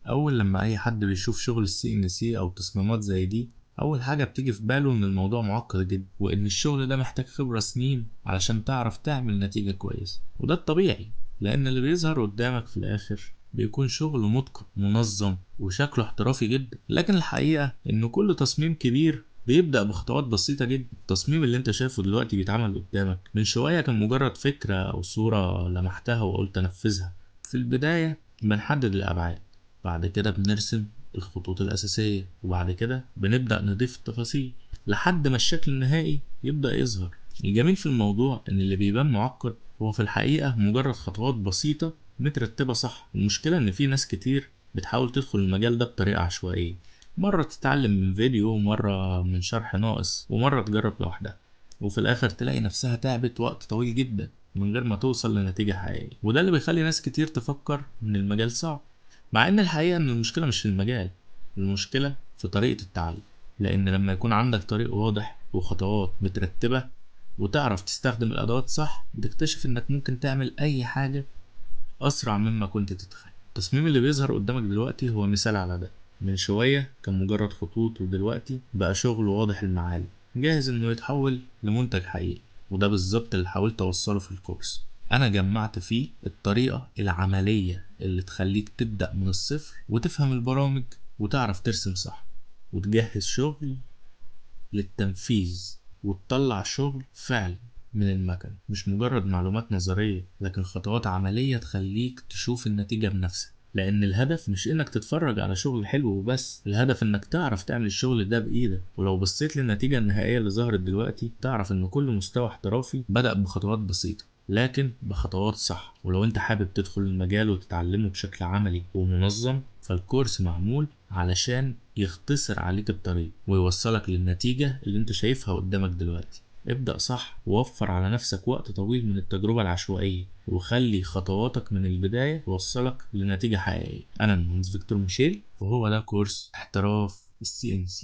اول لما اي حد بيشوف شغل السي ان سي او تصميمات زي دي، اول حاجة بتيجي في باله ان الموضوع معقد جدا، وان الشغل ده محتاج خبرة سنين علشان تعرف تعمل نتيجة كويسة. وده الطبيعي، لان اللي بيظهر قدامك في الاخر بيكون شغل متقن منظم وشكله احترافي جدا. لكن الحقيقة ان كل تصميم كبير بيبدأ بخطوات بسيطة جدا. التصميم اللي انت شايفه دلوقتي بيتعمل قدامك من شوية كان مجرد فكرة او صورة لمحتها وقلت انفذها. في البداية بنحدد الابعاد، بعد كده بنرسم الخطوط الأساسية، وبعد كده بنبدأ نضيف التفاصيل لحد ما الشكل النهائي يبدأ يظهر. الجميل في الموضوع إن اللي بيبان معقد هو في الحقيقة مجرد خطوات بسيطة مترتبة صح. المشكلة إن في ناس كتير بتحاول تدخل المجال ده بطريقة عشوائية، مرة تتعلم من فيديو، مرة من شرح ناقص، ومرة تجرب لوحدها، وفي الآخر تلاقي نفسها تعبت وقت طويل جدا من غير ما توصل لنتيجة حقيقية. وده اللي بيخلي ناس كتير تفكر إن المجال صعب، مع ان الحقيقة ان المشكلة مش في المجال، المشكلة في طريقة التعلم. لان لما يكون عندك طريق واضح وخطوات مترتبة وتعرف تستخدم الادوات صح، بتكتشف انك ممكن تعمل اي حاجة اسرع مما كنت تتخيل. التصميم اللي بيظهر قدامك دلوقتي هو مثال على ده. من شوية كان مجرد خطوط، ودلوقتي بقى شغل واضح المعالم جاهز انه يتحول لمنتج حقيقي. وده بالظبط اللي حاولت اوصله في الكورس. انا جمعت فيه الطريقة العملية اللي تخليك تبدأ من الصفر وتفهم البرامج وتعرف ترسم صح وتجهز شغل للتنفيذ وتطلع شغل فعلا من المكن. مش مجرد معلومات نظرية، لكن خطوات عملية تخليك تشوف النتيجة بنفسك. لأن الهدف مش إنك تتفرج على شغل حلو وبس، الهدف إنك تعرف تعمل الشغل ده بإيدك. ولو بصيت للنتيجة النهائية اللي ظهرت دلوقتي، تعرف إن كل مستوى احترافي بدأ بخطوات بسيطة لكن بخطوات صح. ولو انت حابب تدخل المجال وتتعلمه بشكل عملي ومنظم، فالكورس معمول علشان يختصر عليك الطريق ويوصلك للنتيجة اللي انت شايفها قدامك دلوقتي. ابدأ صح، ووفر على نفسك وقت طويل من التجربة العشوائية، وخلي خطواتك من البداية توصلك لنتيجة حقيقية. أنا المهندس فيكتور ميشيل، وهو ده كورس احتراف السي ان سي.